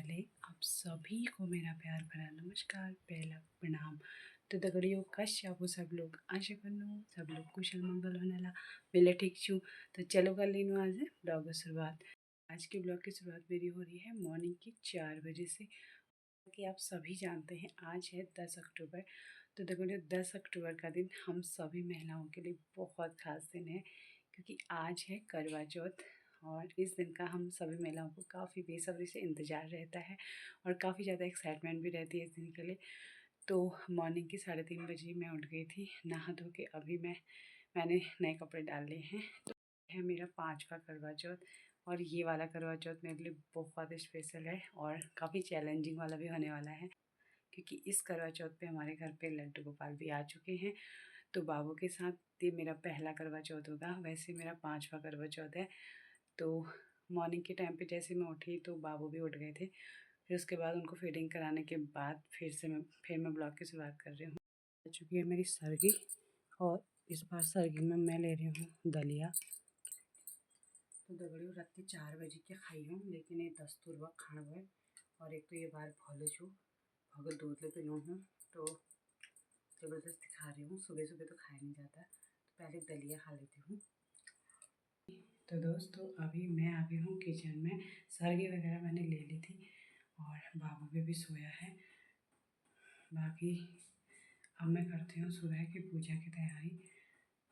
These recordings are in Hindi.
पहले आप सभी को मेरा प्यार भरा नमस्कार, पहला प्रणाम। तो दगड़ियों कश्य आप सब लोग आशा करनो सब लोग कुशल मंगल होनेला मेले ठीक छू। तो चलो कर लीनू आज ब्लॉग की शुरुआत। आज के ब्लॉग की शुरुआत मेरी हो रही है मॉर्निंग की 4 बजे से। कि आप सभी जानते हैं आज है 10 अक्टूबर। तो दगड़ियों 10 अक्टूबर का दिन हम सभी महिलाओं के लिए बहुत खास दिन है, क्योंकि आज है करवा चौथ। और इस दिन का हम सभी महिलाओं को काफ़ी बेसब्री से इंतज़ार रहता है और काफ़ी ज़्यादा एक्साइटमेंट भी रहती है इस दिन के लिए। तो मॉर्निंग की 3:30 बजे मैं उठ गई थी नहा धो के। अभी मैंने नए कपड़े डाल लिए हैं। तो है मेरा 5वां करवा चौथ और ये वाला करवा चौथ मेरे लिए बहुत स्पेशल है और काफ़ी चैलेंजिंग वाला भी होने वाला है, क्योंकि इस करवा चौथ पे हमारे घर पे लड्डू गोपाल भी आ चुके हैं। तो बाबू के साथ ये मेरा पहला करवा चौथ होगा। वैसे मेरा 5वां करवा चौथ है। तो मॉर्निंग के टाइम पे जैसे मैं उठी तो बाबू भी उठ गए थे। फिर उसके बाद उनको फीडिंग कराने के बाद फिर मैं ब्लॉग की शुरुआत कर रही हूँ। आ चुकी है मेरी सरगी और इस बार सरगी में मैं ले रही हूँ दलिया। तो दगड़ियों रात के 4 बजे के खाई हूँ, लेकिन ये दस्तूर वक्त खाना है। और एक तो ये बार भले छू भगत दूध ले पीनू हूँ, तो ज़बरदस्ती खा रही हूँ। सुबह सुबह तो खाया नहीं जाता, तो पहले दलिया खा लेती हूँ। तो दोस्तों अभी मैं आ गई हूँ किचन में। सरगी वगैरह मैंने ले ली थी और बाबू भी सोया है। बाकी अब मैं करती हूँ सुबह की पूजा की तैयारी।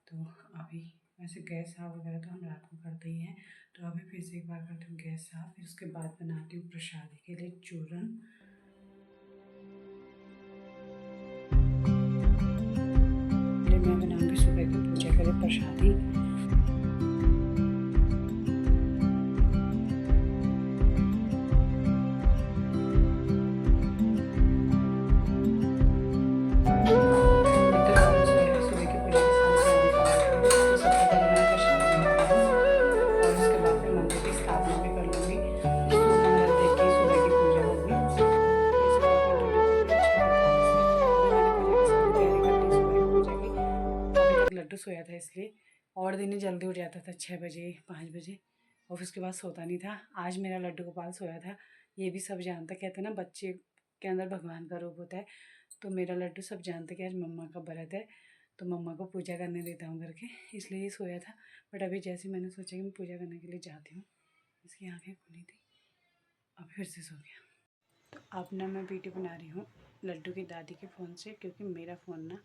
तो अभी वैसे गैस साफ वगैरह तो हम रात को करते ही हैं, तो अभी फिर से एक बार करती हूँ गैस साफ। फिर उसके बाद बनाती हूँ प्रसादी के लिए चूरन। मैं बनाऊँगी सुबह की पूजा के लिए प्रसादी। लड्डू सोया था इसलिए, और दिन जल्दी उठ जाता था 6 बजे 5 बजे, और फिर उसके बाद सोता नहीं था। आज मेरा लड्डू गोपाल सोया था। ये भी सब जानता, कहते हैं ना बच्चे के अंदर भगवान का रूप होता है। तो मेरा लड्डू सब जानते कि आज मम्मा का व्रत है, तो मम्मा को पूजा करने देता हूँ करके, इसलिए ये सोया था। बट अभी जैसे मैंने सोचा कि मैं पूजा करने के लिए जाती हूँ, इसकी आँखें खुली थी, अब फिर से सो गया। तो अब ना मैं वीडियो बना रही हूँ लड्डू की दादी के फ़ोन से, क्योंकि मेरा फ़ोन ना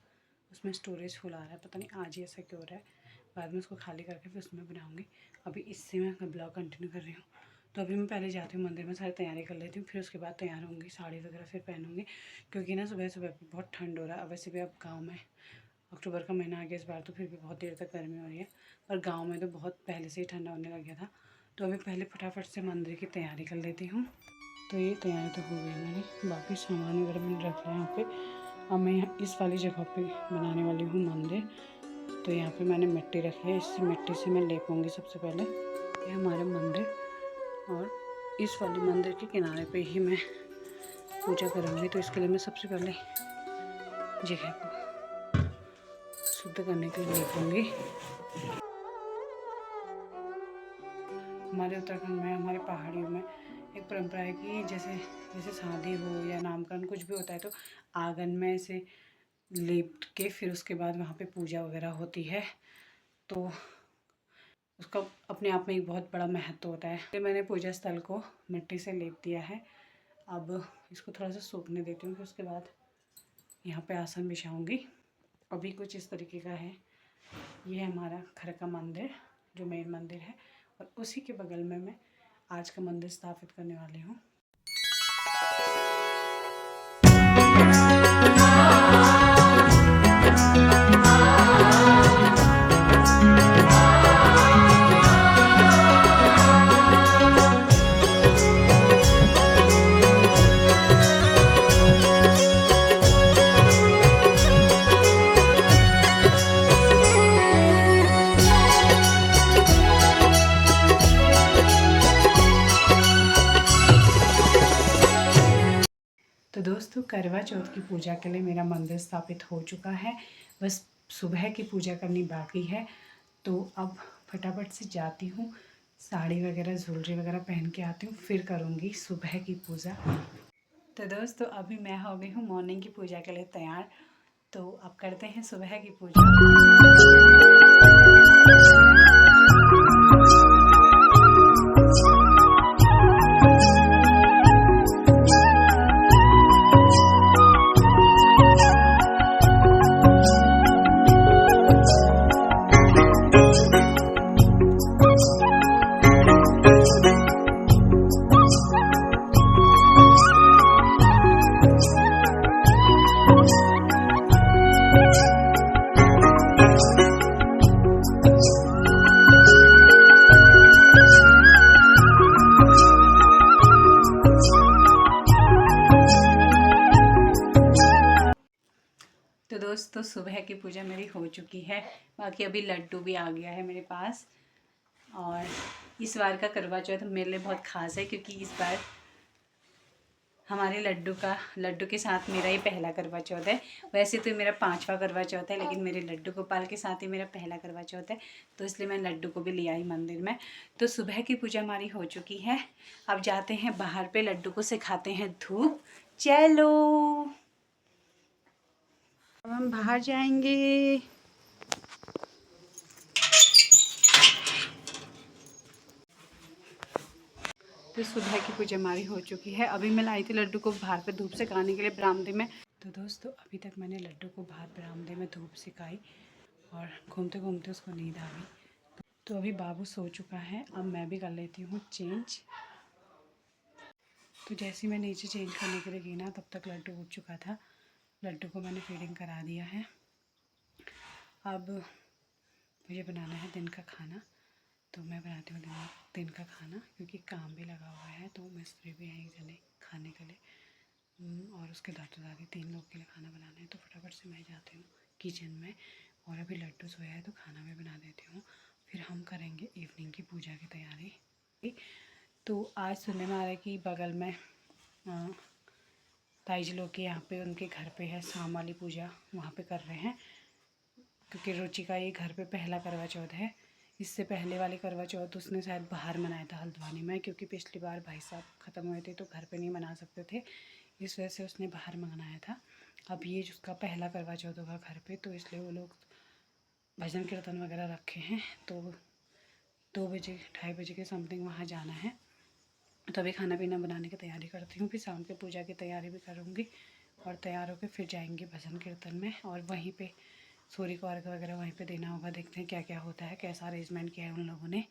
उसमें स्टोरेज फुल आ रहा है। पता नहीं आज ही ऐसा क्यों हो रहा है। बाद में उसको खाली करके फिर उसमें बनाऊँगी। अभी इससे मैं ब्लॉग कंटिन्यू कर रही हूँ। तो अभी मैं पहले जाती हूँ मंदिर में, सारी तैयारी कर लेती हूँ। फिर उसके बाद तैयार होंगी, साड़ी वगैरह फिर पहनूँगी, क्योंकि ना सुबह सुबह बहुत ठंड हो रहा है। वैसे भी अब गाँव में अक्टूबर का महीना आ गया इस बार, तो फिर भी बहुत देर तक गर्मी हो रही है। पर गाँव में तो बहुत पहले से ही ठंडा होने लग गया था। तो अभी पहले फटाफट से मंदिर की तैयारी कर लेती हूँ। तो ये तैयारी तो हो गई मेरी, बाकी सामान वगैरह मैंने रख लिया यहाँ पे। अब मैं यहाँ इस वाली जगह पे बनाने वाली हूँ मंदिर। तो यहाँ पे मैंने मिट्टी रखी है, इस मिट्टी से मैं लेपूँगी सबसे पहले। ये हमारा मंदिर, और इस वाले मंदिर के किनारे पे ही मैं पूजा करूँगी। तो इसके लिए मैं सबसे पहले जगह को शुद्ध करने के लिए लेपूँगी। हमारे उत्तराखंड में, हमारे पहाड़ियों में एक परंपरा है कि जैसे शादी हो या नामकरण कुछ भी होता है, तो आंगन में से लेप के फिर उसके बाद वहाँ पे पूजा वगैरह होती है। तो उसका अपने आप में एक बहुत बड़ा महत्व होता है। तो मैंने पूजा स्थल को मिट्टी से लेप दिया है। अब इसको थोड़ा सा सूखने देती हूँ, फिर उसके बाद यहाँ पे आसन बिछाऊँगी। अभी कुछ इस तरीके का है। ये हमारा घर का मंदिर जो मेन मंदिर है, और उसी के बगल में मैं आज का मंदिर स्थापित करने वाली हूँ। तो दोस्तों करवा चौथ की पूजा के लिए मेरा मंदिर स्थापित हो चुका है, बस सुबह की पूजा करनी बाकी है। तो अब फटाफट से जाती हूँ, साड़ी वगैरह ज्वेलरी वगैरह पहन के आती हूँ, फिर करूँगी सुबह की पूजा। तो दोस्तों अभी मैं हो गई हूँ मॉर्निंग की पूजा के लिए तैयार। तो अब करते हैं सुबह की पूजा। तो दोस्तों सुबह की पूजा मेरी हो चुकी है। बाकी अभी लड्डू भी आ गया है मेरे पास। और इस बार का करवा चौथ मेरे लिए बहुत ख़ास है, क्योंकि इस बार हमारे लड्डू के साथ मेरा ये पहला करवा चौथ है। वैसे तो मेरा 5वां करवा चौथ है, लेकिन मेरे लड्डू गोपाल के साथ ही मेरा पहला करवा चौथ है, तो इसलिए मैं लड्डू को भी ले आई मंदिर में। तो सुबह की पूजा हमारी हो चुकी है। अब जाते हैं बाहर पे, लड्डू को सिखाते हैं धूप। चलो अब हम बाहर जाएंगे। तो सुबह की पूजा हमारी हो चुकी है। अभी मैं लाई थी लड्डू को बाहर पे धूप सिखाने के लिए बरामदे में। तो दोस्तों अभी तक मैंने लड्डू को बाहर बरामदे में धूप सिखाई और घूमते घूमते उसको नींद आ गई। तो अभी बाबू सो चुका है। अब मैं भी कर लेती हूँ चेंज। तो जैसे मैं नीचे चेंज करने के लिए गई ना, तब तक लड्डू उठ चुका था। लड्डू को मैंने फीडिंग करा दिया है। अब मुझे बनाना है दिन का खाना। तो मैं बनाती हूँ दिन का खाना, क्योंकि काम भी लगा हुआ है। तो मिस्त्री भी हैं एक जने खाने के लिए, और उसके दादा दादी 3 लोग के लिए खाना बनाना है। तो फटाफट से मैं जाती हूँ किचन में। और अभी लड्डू सोया है तो खाना मैं बना देती हूँ, फिर हम करेंगे इवनिंग की पूजा की तैयारी। तो आज सुनने में आ रहा है कि बगल में ताई जी लोग के यहाँ पे उनके घर पे है शाम वाली पूजा, वहाँ पे कर रहे हैं। क्योंकि रुचि का ये घर पे पहला करवा चौथ है। इससे पहले वाले करवा चौथ उसने शायद बाहर मनाया था हल्द्वानी में, क्योंकि पिछली बार भाई साहब ख़त्म हुए थे तो घर पे नहीं मना सकते थे, इस वजह से उसने बाहर मनाया था। अब ये जिसका पहला करवा चौथ होगा घर पे, तो इसलिए वो लोग भजन कीर्तन वगैरह रखे हैं। तो 2 बजे 2:30 बजे के समथिंग वहाँ जाना है। तो अभी खाना पीना बनाने की तैयारी करती हूँ, फिर शाम के पूजा की तैयारी भी करूँगी। और तैयार होकर फिर जाएंगे भजन कीर्तन में, और वहीं पे सूर्य को अर्घ वगैरह वहीं पे देना होगा। देखते हैं क्या क्या होता है, कैसा अरेंजमेंट किया है उन लोगों ने।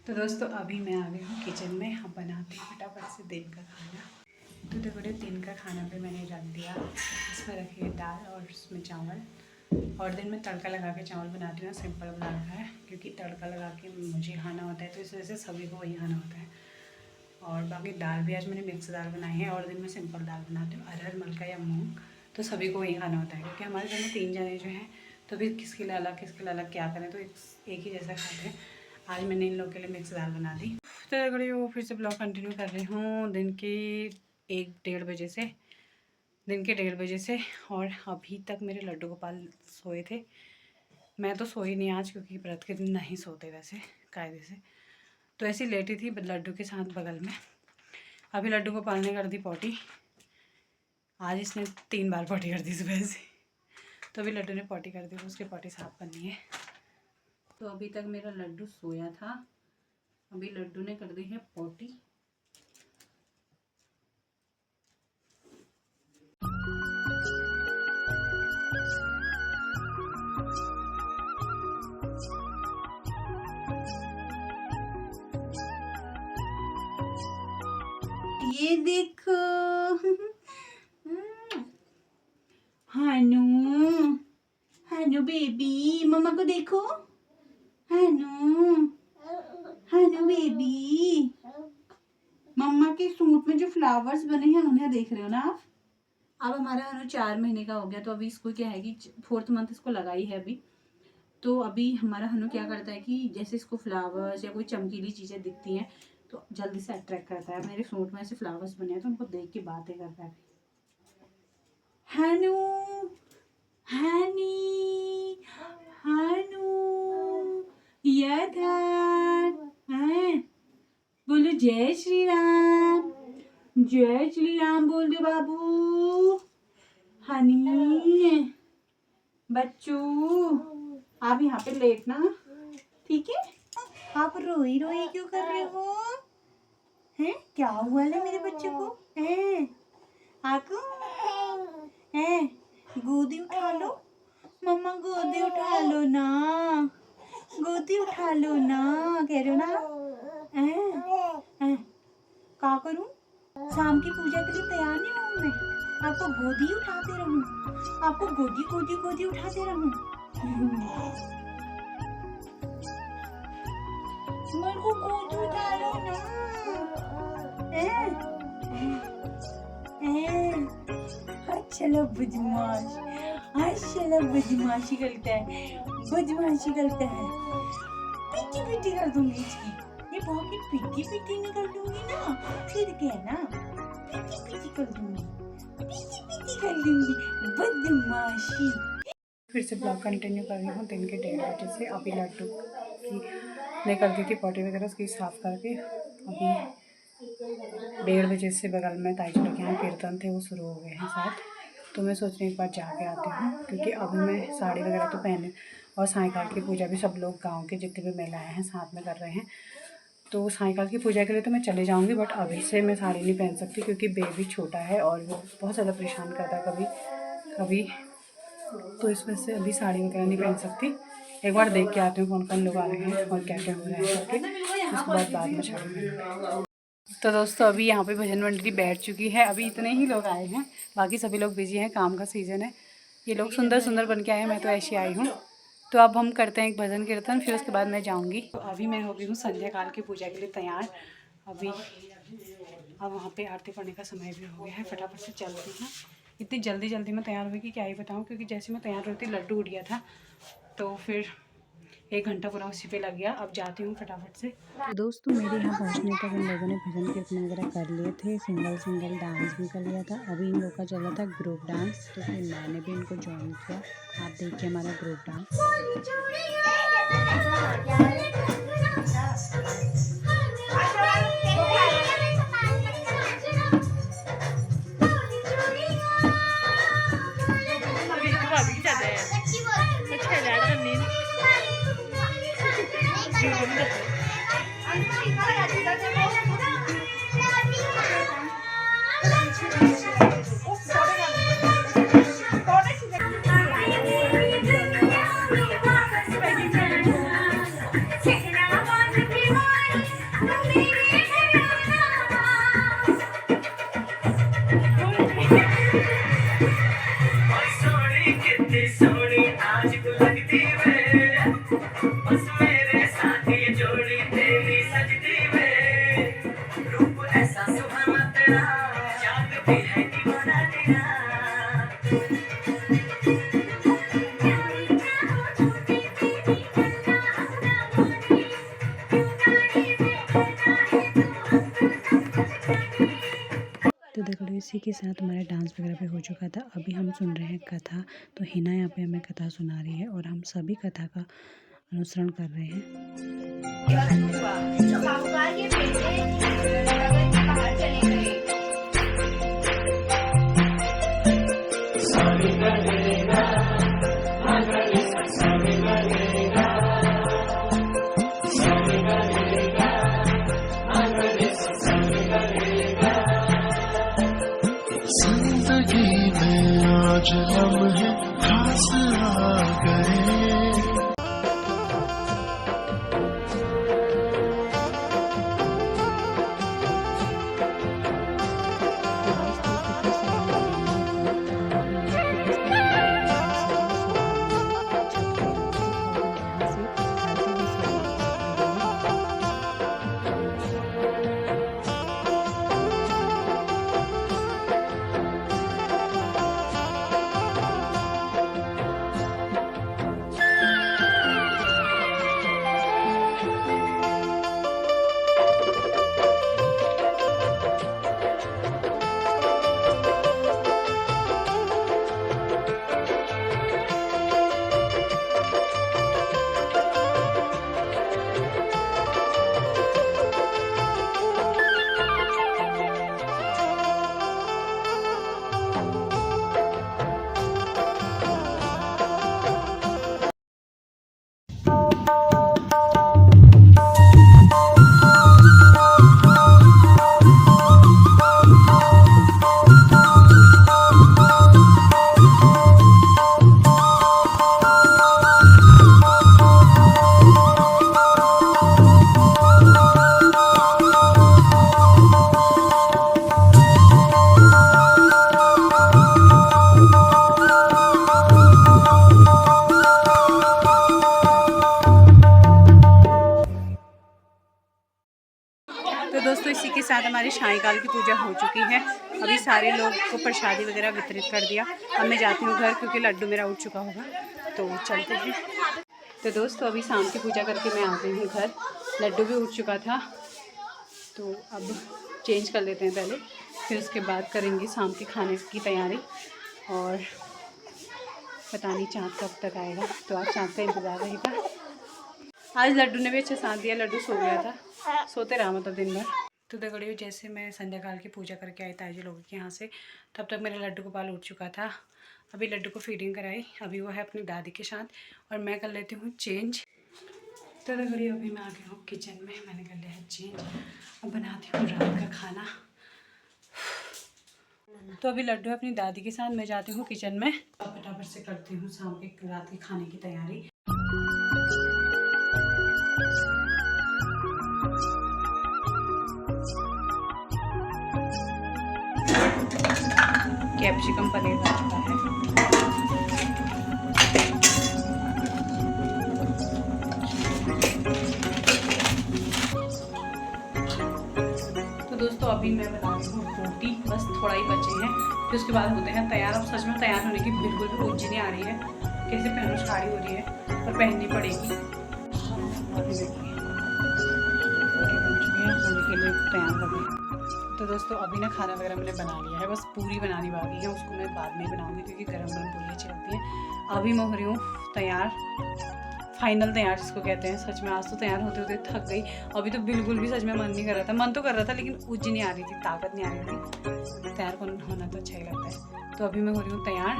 तो दोस्तों अभी मैं आ गई हूँ किचन में। हम बनाते हैं फटाफट से दिन का खाना। तो देखो दिन का खाना पे मैंने रख दिया। इसमें रखी है दाल और इसमें चावल। और दिन में तड़का लगा के चावल बनाती हूँ, सिंपल बना रखा है, क्योंकि तड़का लगा के मुझे खाना होता है, तो इस वजह से सभी को वही खाना होता है। और बाकी दाल भी आज मैंने मिक्स दाल बनाई है, और दिन में सिंपल दाल बनाती हूँ, अरहर मलका या मूंग। तो सभी को वही खाना होता है, क्योंकि हमारे घर में 3 जने जो हैं, तो फिर किसके लिए अलग क्या करें, तो एक ही जैसा खाते हैं। आज मैंने इन लोग के लिए मिक्स दाल बना दी। तो अगर वो फिर से ब्लॉग कंटिन्यू कर रही हूँ दिन के 1-1:30 बजे से, दिन के 1:30 बजे से। और अभी तक मेरे लड्डू गोपाल सोए थे। मैं तो सोई नहीं आज, क्योंकि व्रत के दिन नहीं सोते वैसे कायदे से। तो ऐसी लेटी थी लड्डू के साथ बगल में। अभी लड्डू गोपाल ने कर दी पॉटी। आज इसने 3 बार पॉटी कर दी सुबह से। तो अभी लड्डू ने पॉटी कर दी, उसकी पॉटी साफ करनी है। तो अभी तक मेरा लड्डू सोया था, अभी लड्डू ने कर दी है पॉटी। ये देखो हानू, हानू बेबी, मम्मा को देखो। हानू, हानू बेबी, मम्मा के सूट में जो फ्लावर्स बने हैं उन्हें देख रहे हो ना आप। अब हमारा हानू 4 महीने का हो गया, तो अभी इसको क्या है कि 4th मंथ इसको लगाई है अभी। तो अभी हमारा हनु क्या करता है कि जैसे इसको फ्लावर्स या कोई चमकीली चीज़ें दिखती हैं तो जल्दी से अट्रैक्ट करता है। मेरे सूट में ऐसे फ्लावर्स बने हैं तो उनको देख के बातें करता है। हनु, हनी, हनु, यधर, हैं बोलो जय श्री राम, जय श्री राम बोल दो बाबू। हनी बच्चू आप यहाँ पे लेटना, ठीक है। आप रोई रोई क्यों कर रहे हो? हैं क्या हुआ है मेरे बच्चे को? हैं आको हैं गोदी उठा लो, मम्मा गोदी उठा लो ना, गोदी उठा लो ना, कह रहे हो ना? हैं क्या करूं? शाम की पूजा के लिए तैयार नहीं हूँ मैं, आपको गोदी उठाते रहूं, आपको गोदी गोदी गोदी उठाते रहूं। मेरे को गोदी उठा लो ना। चलो बदमाश, चलो बदमाशी करता है, बदमाशी करता है। पिटी पिटी कर दूंगी इसकी, ये बहुत पिटी पिटी नहीं कर दूंगी ना, फिर कहना पिटी पिटी कर दूंगी, पिटी पिटी कर दूंगी, बदमाशी। फिर से ब्लॉग कंटिन्यू कर रही हूँ दिन के 1:30 बजे से। अभी लड्डू की मैं कर दी थी पॉटी वगैरह उसकी साफ़ करके। अभी 1:30 बजे से बगल में ताई जी के यहाँ कीर्तन थे, वो शुरू हो गए हैं शायद, तो मैं सोच रही एक बार जाके आती हूँ, क्योंकि अभी मैं साड़ी वगैरह तो पहने और सायंकाल की पूजा भी सब लोग गांव के जितने भी महिलाएं हैं साथ में कर रहे हैं, तो सायंकाल की पूजा के लिए तो मैं चले जाऊँगी, बट अभी से मैं साड़ी नहीं पहन सकती क्योंकि बेबी छोटा है और वो बहुत ज़्यादा परेशान करता है कभी कभी, तो इस वजह से अभी साड़ी वगैरह नहीं पहन सकती। एक बार देख के आती हूँ कौन कौन लोग आ रहे हैं और क्या क्या हो रहा है करके, उसके बाद में साड़ी पहनूँगी। तो दोस्तों अभी यहाँ पे भजन मंडली बैठ चुकी है, अभी इतने ही लोग आए हैं, बाकी सभी लोग बिजी हैं, काम का सीज़न है। ये लोग सुंदर सुंदर बन के आए हैं, मैं तो ऐसी आई हूँ। तो अब हम करते हैं एक भजन कीर्तन, फिर उसके बाद मैं जाऊँगी। तो अभी मैं हो गई हूँ संध्या काल की पूजा के लिए तैयार। अभी अब वहाँ पे आरती पढ़ने का समय भी हो गया है, फटाफट से चलती हूँ। इतनी जल्दी जल्दी मैं तैयार हुई कि क्या ही बताऊँ, क्योंकि जैसे मैं तैयार हुई थी लड्डू उठ गया था, तो फिर 1 घंटा पूरा उसी पे लग गया। अब जाती हूँ फटाफट से। तो दोस्तों मेरे यहाँ पहुँचने तक इन लोगों ने भजन कीर्तन वगैरह कर लिए थे, सिंगल सिंगल डांस भी कर लिया था। अभी इन लोग का चल रहा था ग्रुप डांस, तो फिर मैंने भी इनको ज्वाइन किया। आप देखिए हमारा ग्रुप डांस। तो देखो इसी के साथ हमारा डांस वगैरह भी हो चुका था। अभी हम सुन रहे हैं कथा, तो हिना यहाँ पे हमें कथा सुना रही है और हम सभी कथा का अनुसरण कर रहे हैं। जिंदगी में आज लम्हे खास आ गए। सायंकाल की पूजा हो चुकी है। अभी सारे लोग को प्रसादी वगैरह वितरित कर दिया। अब मैं जाती हूँ घर क्योंकि लड्डू मेरा उठ चुका होगा, तो चलते हैं। तो दोस्तों अभी शाम की पूजा करके मैं आ गई हूँ घर। लड्डू भी उठ चुका था, तो अब चेंज कर लेते हैं पहले, फिर उसके बाद करेंगे शाम के खाने की तैयारी। और पता नहीं चाँद कब तक आएगा, तो आज चाँद का इंतज़ार रहेगा। आज लड्डू ने भी अच्छा साथ दिया, लड्डू सो गया था, सोते रहा मतलब दिन भर। तो दगड़ियों जैसे मैं संध्या काल की पूजा करके आई ताजी लोगों के यहाँ से, तब तक मेरा लड्डू गोपाल उठ चुका था। अभी लड्डू को फीडिंग कराई, अभी वो है अपनी दादी के साथ और मैं कर लेती हूँ चेंज। तो दगड़ियों अभी मैं आ गई हूँ किचन में, मैंने कर लिया है चेंज। अब बनाती हूँ रात का खाना। तो अभी लड्डू है अपनी दादी के साथ, मैं जाती हूँ किचन में, फटाफट से करती हूँ शाम के रात के खाने की तैयारी। कैप्सिकम पनीर बन चुका है। तो दोस्तों अभी मैं बना रही हूँ रोटी, बस थोड़ा ही बचे हैं, फिर उसके बाद होते हैं तैयार। अब सच में तैयार होने की बिल्कुल भी ऊर्जा नहीं आ रही है, कैसे पहनूं, साड़ी हो रही है और पहननी पड़ेगी। अभी देखिए रोटी बन चुकी है, होने के लिए तैयार हो गई। तो दोस्तों अभी ना खाना वगैरह मैंने बना लिया है, बस पूरी बनानी बाकी है, उसको मैं बाद में बनाऊंगी क्योंकि गरम गरम पूरी अच्छी लगती है। अभी मैं हो रही हूँ तैयार, फाइनल तैयार जिसको कहते हैं। सच में आज तो तैयार होते होते थक गई, अभी तो बिल्कुल भी सच में मन नहीं कर रहा था। मन तो कर रहा था लेकिन ऊर्जा नहीं आ रही थी, ताकत नहीं आ रही थी। तैयार होना तो अच्छा ही लगता है। तो अभी मैं हो रही हूँ तैयार,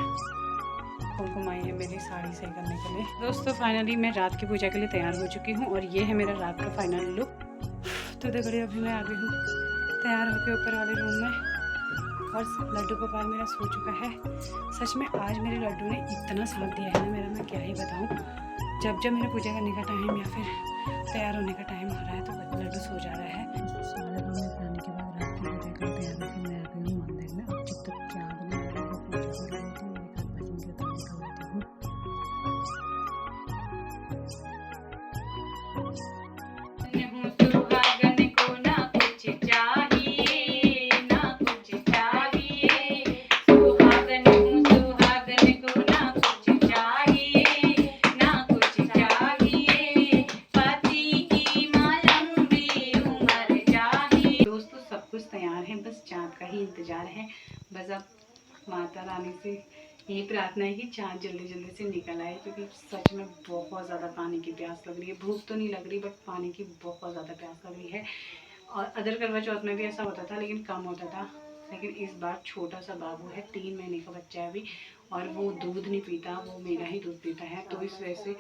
कुमकुम आई है मेरी साड़ी सही करने के लिए। दोस्तों फाइनली मैं रात की पूजा के लिए तैयार हो चुकी हूँ और ये है मेरा रात का फाइनल लुक। तो देखिए अभी मैं आ गई हूँ तैयार होकर ऊपर वाले रूम में, और लड्डू गोपाल मेरा सो चुका है। सच में आज मेरे लड्डू ने इतना साथ दिया है ना मेरा, मैं क्या ही बताऊँ। जब मेरा पूजा करने का टाइम या फिर तैयार होने का टाइम हो रहा है तो लड्डू सो जा रहा है। सारे रूम में जाने के बाद रात की पूजा कर तैयार होकर मैं आ गई हूँ मंदिर में। अब जब तक चाँद में लड्डू को पूजा कर रही थी, मेरे घर भजन कीर्तन निकल जाती हूँ। इंतजार है, बस अब माता रानी से यही प्रार्थना है कि चाँद जल्दी जल्दी से निकल आए, क्योंकि सच में बहुत ज़्यादा पानी की प्यास लग रही है। भूख तो नहीं लग रही बट पानी की बहुत ज़्यादा प्यास लग रही है। और अदर करवा चौथ में भी ऐसा होता था लेकिन कम होता था, लेकिन इस बार छोटा सा बाबू है, 3 महीने का बच्चा है अभी, और वो दूध नहीं पीता, वो मेरा ही दूध पीता है। तो इस वजह से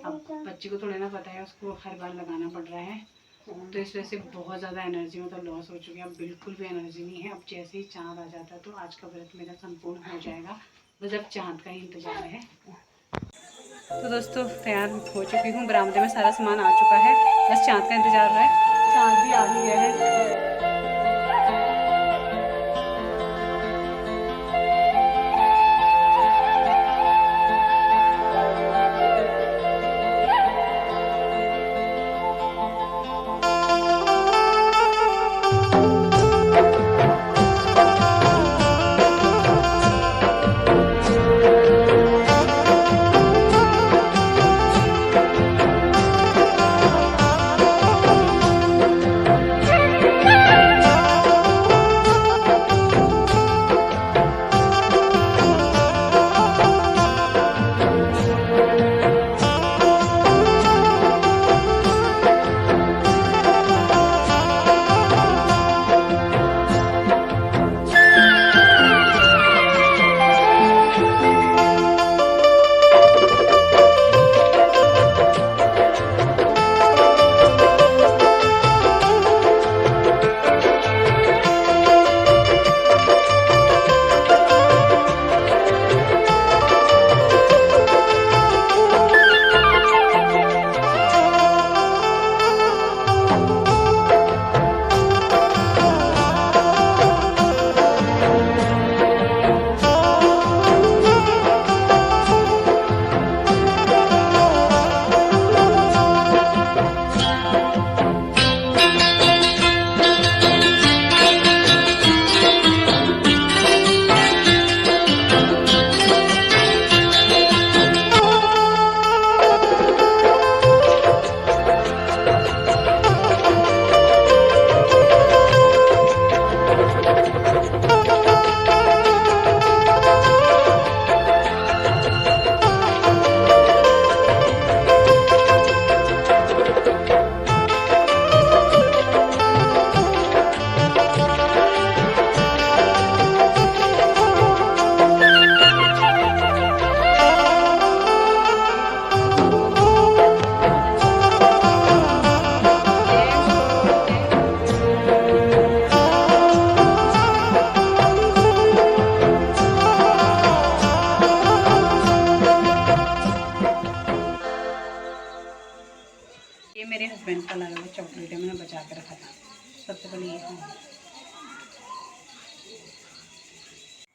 अब बच्चे को थोड़ा ना पता है, उसको हर बार लगाना पड़ रहा है, तो इस वजह से बहुत ज़्यादा एनर्जी मतलब लॉस हो चुकी है। अब बिल्कुल भी एनर्जी नहीं है। अब जैसे ही चाँद आ जाता है तो आज का व्रत मेरा संपूर्ण हो जाएगा, बस अब चाँद का ही इंतजार है। तो दोस्तों तैयार हो चुकी हूँ, बरामदे में सारा सामान आ चुका है, बस चाँद का इंतजार हो रहा है। चाँद भी आ ही गया है।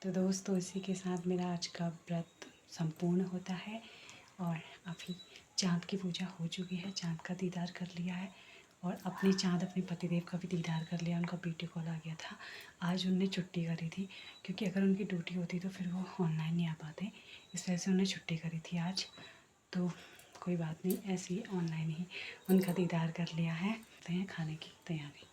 तो दोस्तों इसी के साथ मेरा आज का व्रत संपूर्ण होता है और अभी चाँद की पूजा हो चुकी है, चाँद का दीदार कर लिया है और अपने पतिदेव का भी दीदार कर लिया। उनका वीडियो कॉल आ गया था। आज उनने छुट्टी करी थी क्योंकि अगर उनकी ड्यूटी होती तो फिर वो ऑनलाइन नहीं आ पाते, इस वजह से उन्हें छुट्टी करी थी आज। तो कोई बात नहीं, ऐसे ही ऑनलाइन ही उनका दीदार कर लिया है। खाने की तैयारी।